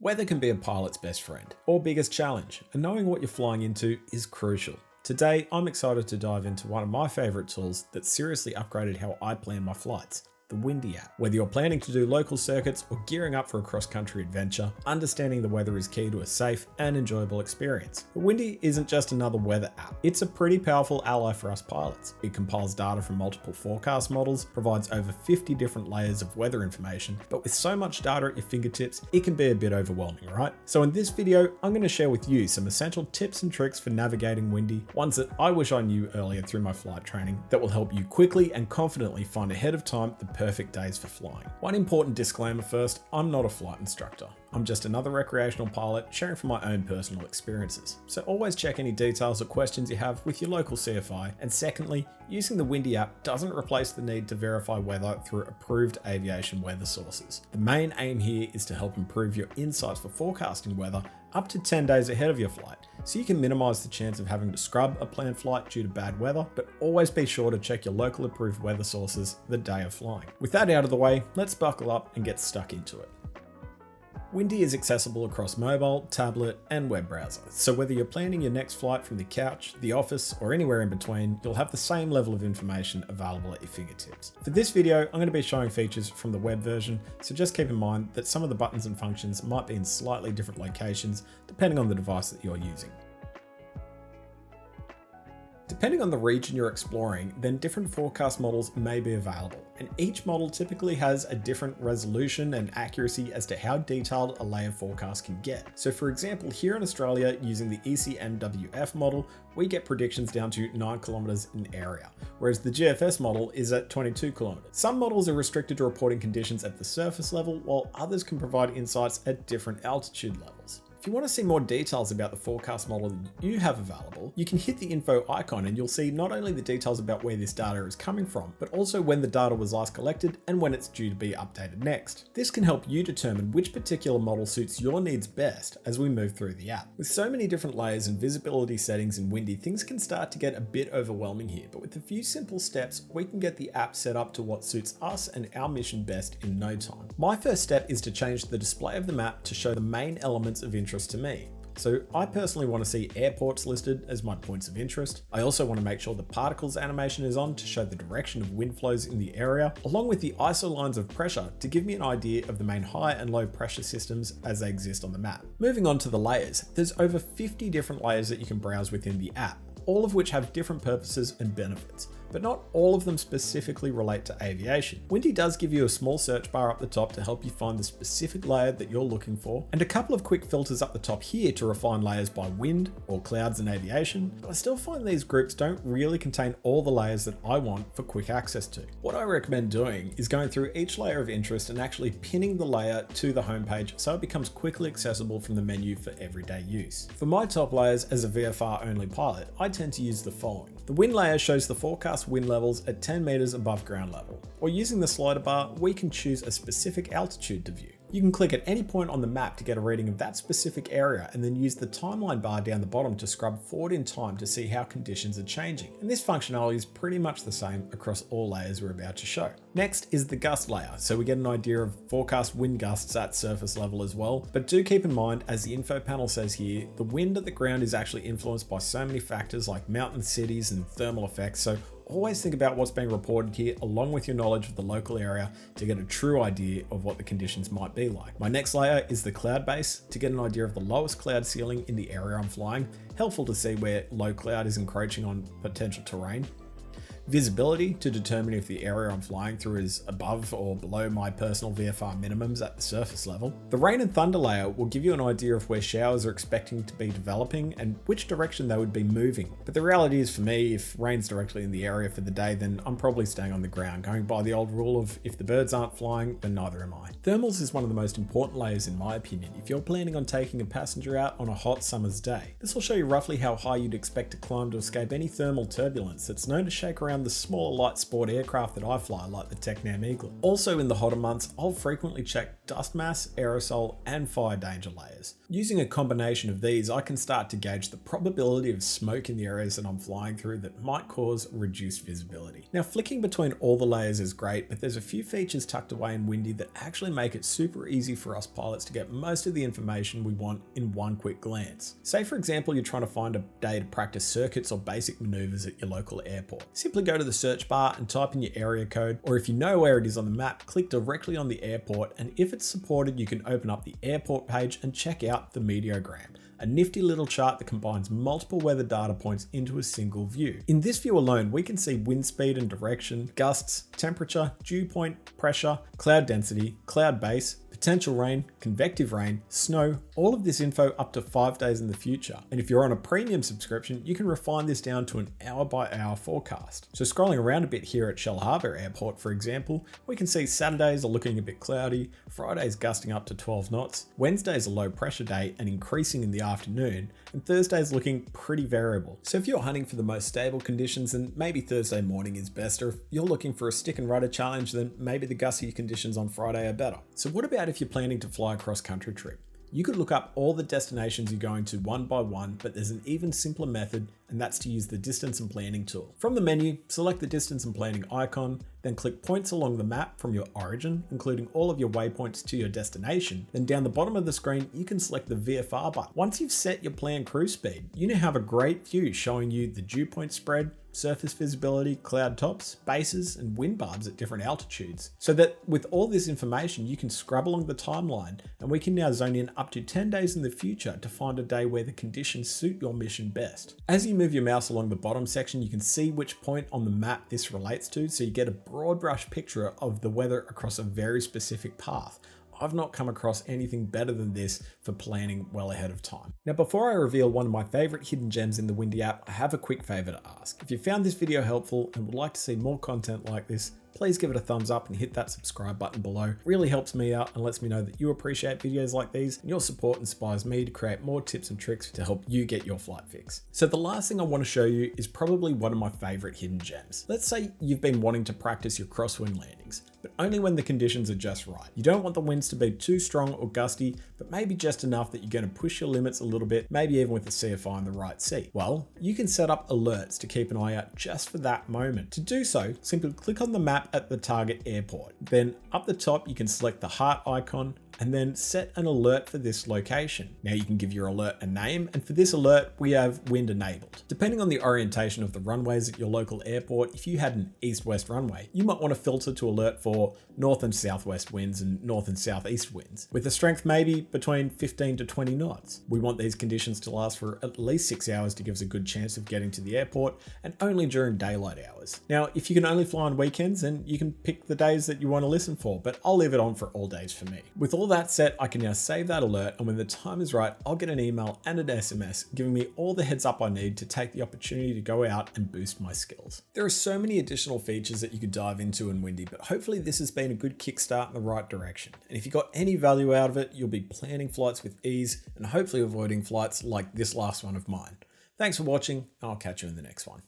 Weather can be a pilot's best friend or biggest challenge, and knowing what you're flying into is crucial. Today, I'm excited to dive into one of my favorite tools that seriously upgraded how I plan my flights. The Windy app. Whether you're planning to do local circuits or gearing up for a cross-country adventure, understanding the weather is key to a safe and enjoyable experience. But Windy isn't just another weather app. It's a pretty powerful ally for us pilots. It compiles data from multiple forecast models, provides over 50 different layers of weather information, but with so much data at your fingertips, it can be a bit overwhelming, right? So in this video, I'm going to share with you some essential tips and tricks for navigating Windy, ones that I wish I knew earlier through my flight training that will help you quickly and confidently find ahead of time the perfect days for flying. One important disclaimer first, I'm not a flight instructor. I'm just another recreational pilot sharing from my own personal experiences. So always check any details or questions you have with your local CFI. And secondly, using the Windy app doesn't replace the need to verify weather through approved aviation weather sources. The main aim here is to help improve your insights for forecasting weather up to 10 days ahead of your flight, so you can minimize the chance of having to scrub a planned flight due to bad weather, but always be sure to check your local approved weather sources the day of flying. With that out of the way, let's buckle up and get stuck into it. Windy is accessible across mobile, tablet, and web browser, so whether you're planning your next flight from the couch, the office, or anywhere in between, you'll have the same level of information available at your fingertips. For this video, I'm going to be showing features from the web version, so just keep in mind that some of the buttons and functions might be in slightly different locations depending on the device that you're using. Depending on the region you're exploring, then different forecast models may be available, and each model typically has a different resolution and accuracy as to how detailed a layer forecast can get. So for example, here in Australia, using the ECMWF model, we get predictions down to 9 kilometers in area, whereas the GFS model is at 22 kilometers. Some models are restricted to reporting conditions at the surface level, while others can provide insights at different altitude levels. If you want to see more details about the forecast model that you have available, you can hit the info icon and you'll see not only the details about where this data is coming from, but also when the data was last collected and when it's due to be updated next. This can help you determine which particular model suits your needs best as we move through the app. With so many different layers and visibility settings in Windy, things can start to get a bit overwhelming here, but with a few simple steps, we can get the app set up to what suits us and our mission best in no time. My first step is to change the display of the map to show the main elements of interest to me. So I personally want to see airports listed as my points of interest. I also want to make sure the particles animation is on to show the direction of wind flows in the area, along with the ISO lines of pressure to give me an idea of the main high and low pressure systems as they exist on the map. Moving on to the layers, there's over 50 different layers that you can browse within the app, all of which have different purposes and benefits, but not all of them specifically relate to aviation. Windy does give you a small search bar up the top to help you find the specific layer that you're looking for, and a couple of quick filters up the top here to refine layers by wind or clouds and aviation, but I still find these groups don't really contain all the layers that I want for quick access to. What I recommend doing is going through each layer of interest and actually pinning the layer to the homepage so it becomes quickly accessible from the menu for everyday use. For my top layers as a VFR only pilot, I tend to use the following. The wind layer shows the forecast wind levels at 10 meters above ground level, or using the slider bar, we can choose a specific altitude to view. You can click at any point on the map to get a reading of that specific area and then use the timeline bar down the bottom to scrub forward in time to see how conditions are changing. And this functionality is pretty much the same across all layers we're about to show. Next is the gust layer, so we get an idea of forecast wind gusts at surface level as well. But do keep in mind, as the info panel says here, the wind at the ground is actually influenced by so many factors like mountain cities and thermal effects, so always think about what's being reported here along with your knowledge of the local area to get a true idea of what the conditions might be like. My next layer is the cloud base to get an idea of the lowest cloud ceiling in the area I'm flying, helpful to see where low cloud is encroaching on potential terrain. Visibility to determine if the area I'm flying through is above or below my personal VFR minimums at the surface level. The rain and thunder layer will give you an idea of where showers are expecting to be developing and which direction they would be moving. But the reality is for me, if rain's directly in the area for the day, then I'm probably staying on the ground, going by the old rule of if the birds aren't flying, then neither am I. Thermals is one of the most important layers in my opinion if you're planning on taking a passenger out on a hot summer's day. This will show you roughly how high you'd expect to climb to escape any thermal turbulence that's known to shake around around the smaller light sport aircraft that I fly, like the Tecnam Eagle. Also in the hotter months, I'll frequently check dust mass, aerosol, and fire danger layers. Using a combination of these, I can start to gauge the probability of smoke in the areas that I'm flying through that might cause reduced visibility. Now, flicking between all the layers is great, but there's a few features tucked away in Windy that actually make it super easy for us pilots to get most of the information we want in one quick glance. Say for example, you're trying to find a day to practice circuits or basic maneuvers at your local airport. Simply go to the search bar and type in your area code, or if you know where it is on the map, click directly on the airport, and if it's supported, you can open up the airport page and check out the Meteogram, a nifty little chart that combines multiple weather data points into a single view. In this view alone, we can see wind speed and direction, gusts, temperature, dew point, pressure, cloud density, cloud base, potential rain, convective rain, snow, all of this info up to 5 days in the future. And if you're on a premium subscription, you can refine this down to an hour-by-hour forecast. So scrolling around a bit here at Shellharbour Airport, for example, we can see Saturdays are looking a bit cloudy, Fridays gusting up to 12 knots, Wednesday's a low pressure day and increasing in the afternoon, and Thursday's looking pretty variable. So if you're hunting for the most stable conditions, then maybe Thursday morning is best, or if you're looking for a stick and rudder challenge, then maybe the gusty conditions on Friday are better. So what about if you're planning to fly a cross-country trip? You could look up all the destinations you're going to one by one, but there's an even simpler method, and that's to use the distance and planning tool. From the menu, select the distance and planning icon, then click points along the map from your origin, including all of your waypoints to your destination. Then down the bottom of the screen, you can select the VFR button. Once you've set your planned cruise speed, you now have a great view showing you the dew point spread, surface visibility, cloud tops, bases, and wind barbs at different altitudes. So that with all this information, you can scrub along the timeline, and we can now zone in up to 10 days in the future to find a day where the conditions suit your mission best. As you move your mouse along the bottom section, you can see which point on the map this relates to, so you get a broad brush picture of the weather across a very specific path. I've not come across anything better than this for planning well ahead of time. Now, before I reveal one of my favorite hidden gems in the Windy app, I have a quick favor to ask. If you found this video helpful and would like to see more content like this, please give it a thumbs up and hit that subscribe button below. It really helps me out and lets me know that you appreciate videos like these, and your support inspires me to create more tips and tricks to help you get your flight fix. So the last thing I want to show you is probably one of my favorite hidden gems. Let's say you've been wanting to practice your crosswind landings, but only when the conditions are just right. You don't want the winds to be too strong or gusty, but maybe just enough that you're going to push your limits a little bit, maybe even with the CFI in the right seat. Well, you can set up alerts to keep an eye out just for that moment. To do so, simply click on the map at the target airport. Then up the top, you can select the heart icon and then set an alert for this location. Now you can give your alert a name, and for this alert, we have wind enabled. Depending on the orientation of the runways at your local airport, if you had an east-west runway, you might want to filter to alert for north and southwest winds and north and southeast winds, with a strength maybe between 15 to 20 knots. We want these conditions to last for at least 6 hours to give us a good chance of getting to the airport, and only during daylight hours. Now, if you can only fly on weekends, then you can pick the days that you want to listen for, but I'll leave it on for all days for me. With all that set, I can now save that alert, and when the time is right, I'll get an email and an SMS giving me all the heads up I need to take the opportunity to go out and boost my skills. There are so many additional features that you could dive into in Windy, but hopefully this has been a good kickstart in the right direction. And if you got any value out of it, you'll be planning flights with ease and hopefully avoiding flights like this last one of mine. Thanks for watching, and I'll catch you in the next one.